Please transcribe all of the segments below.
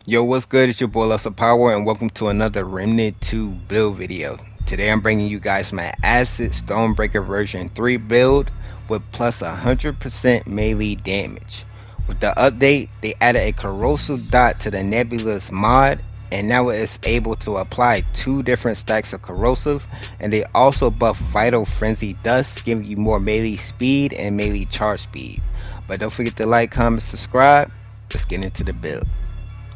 Yo, what's good? It's your boy Lessa Power, and welcome to another Remnant 2 build video. Today I'm bringing you guys my Acid Stonebreaker version 3 build with plus 100% melee damage. With the update, they added a corrosive dot to the nebulous mod, and now it is able to apply 2 different stacks of corrosive, and they also buff Vital Frenzy Dust, giving you more melee speed and melee charge speed. But don't forget to like, comment, subscribe. Let's get into the build.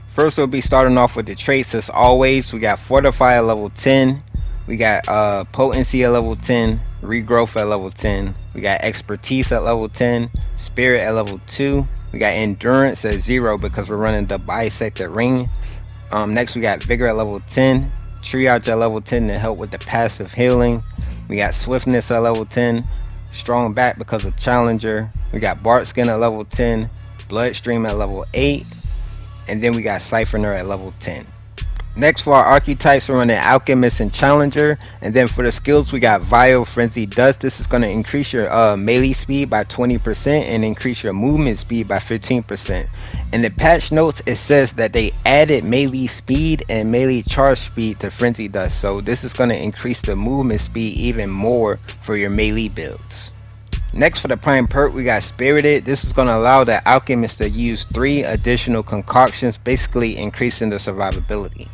First, we'll be starting off with the traits as always. We got Fortify at level 10. We got Potency at level 10. Regrowth at level 10. We got Expertise at level 10. Spirit at level 2. We got Endurance at 0 because we're running the Bisected Ring. Next, we got Vigor at level 10. Triage at level 10 to help with the passive healing. We got Swiftness at level 10. Strong Back because of Challenger. We got Bark Skin at level 10. Bloodstream at level 8. And then we got Siphoner at level 10. Next, for our archetypes, we're running Alchemist and Challenger. And then for the skills, we got Vital Frenzy Dust. This is going to increase your melee speed by 20% and increase your movement speed by 15%. In the patch notes, it says that they added melee speed and melee charge speed to Frenzy Dust. So this is going to increase the movement speed even more for your melee builds. Next, for the prime perk, we got Spirited. This is going to allow the alchemist to use 3 additional concoctions, basically increasing the survivability.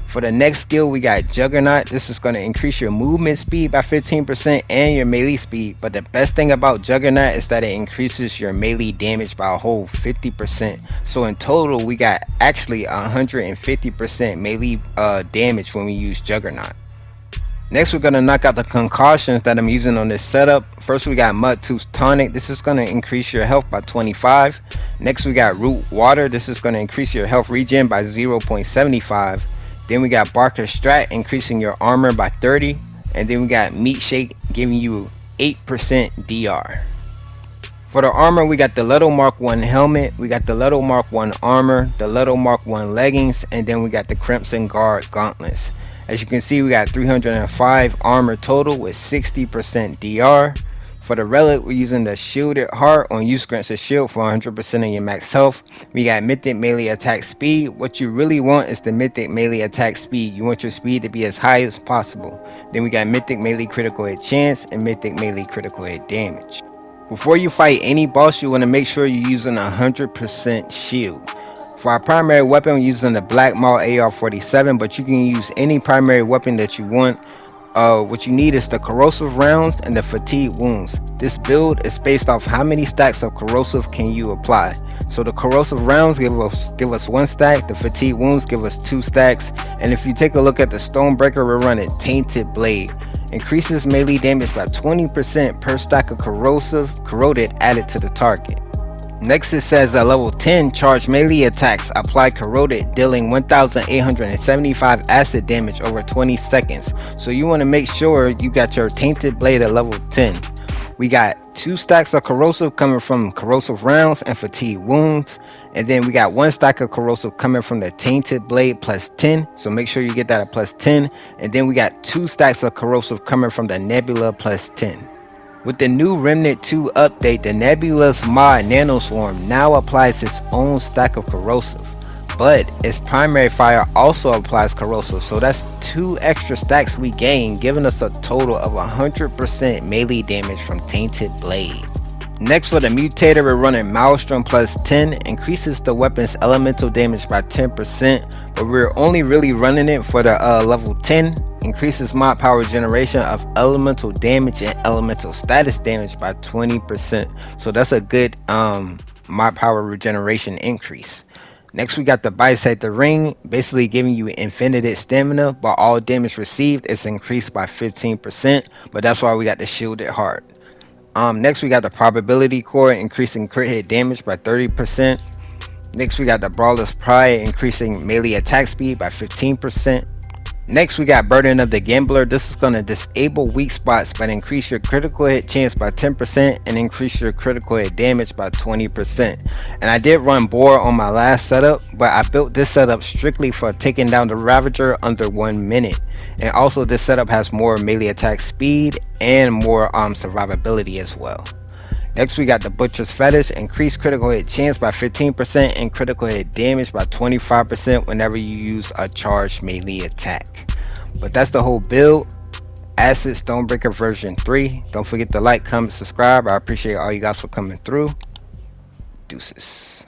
For the next skill, we got Juggernaut. This is going to increase your movement speed by 15% and your melee speed. But the best thing about Juggernaut is that it increases your melee damage by a whole 50%. So in total, we got actually 150% melee damage when we use Juggernaut. Next, we're going to knock out the concussions that I'm using on this setup. First, we got Mudtooth Tonic. This is going to increase your health by 25. Next, we got Root Water. This is going to increase your health regen by 0.75. Then we got Barker Strat, increasing your armor by 30. And then we got Meat Shake, giving you 8% DR. For the armor, we got the Little Mark 1 helmet, we got the Little Mark 1 armor, the Little Mark 1 leggings, and then we got the Crimson Guard gauntlets. As you can see, we got 305 armor total with 60% DR. For the relic, we're using the Shielded Heart. On use grants a shield for 100% of your max health. We got Mythic melee attack speed. What you really want is the Mythic melee attack speed. You want your speed to be as high as possible. Then we got Mythic melee critical hit chance and Mythic melee critical hit damage. Before you fight any boss, you want to make sure you're using 100% shield. For our primary weapon, we're using the Black Maul AR-47, but you can use any primary weapon that you want. What you need is the corrosive rounds and the fatigue wounds. This build is based off how many stacks of corrosive can you apply. So the corrosive rounds give us 1 stack, the fatigue wounds give us 2 stacks, and if you take a look at the Stonebreaker, we're running Tainted Blade. Increases melee damage by 20% per stack of corroded added to the target. Next, it says at level 10, charge melee attacks apply corroded, dealing 1875 acid damage over 20 seconds. So you want to make sure you got your Tainted Blade at level 10. We got 2 stacks of corrosive coming from corrosive rounds and fatigue wounds. And then we got 1 stack of corrosive coming from the Tainted Blade plus 10. So make sure you get that at plus 10. And then we got 2 stacks of corrosive coming from the Nebula plus 10. With the new Remnant 2 update, the Nebulous mod Nano Swarm now applies its own stack of corrosive, but its primary fire also applies corrosive, so that's 2 extra stacks we gain, giving us a total of 100% melee damage from Tainted Blade. Next, for the Mutator, we're running Maelstrom plus 10, increases the weapon's elemental damage by 10%, but we're only really running it for the level 10. Increases mod power generation of elemental damage and elemental status damage by 20%. So that's a good mod power regeneration increase. Next, we got the Bisected Ring, basically giving you infinite stamina, but all damage received is increased by 15%, but that's why we got the Shielded Heart. Next, we got the Probability Core, increasing crit hit damage by 30%. Next, we got the Brawler's Pride, increasing melee attack speed by 15%. Next, we got Burden of the Gambler. This is going to disable weak spots but increase your critical hit chance by 10% and increase your critical hit damage by 20%. And I did run Boar on my last setup, but I built this setup strictly for taking down the Ravager under 1 minute. And also, this setup has more melee attack speed and more survivability as well. Next we got the Butcher's Fetish. Increase critical hit chance by 15% and critical hit damage by 25% whenever you use a charged melee attack. But that's the whole build. Acid Stonebreaker version 3. Don't forget to like, comment, subscribe. I appreciate all you guys for coming through. Deuces.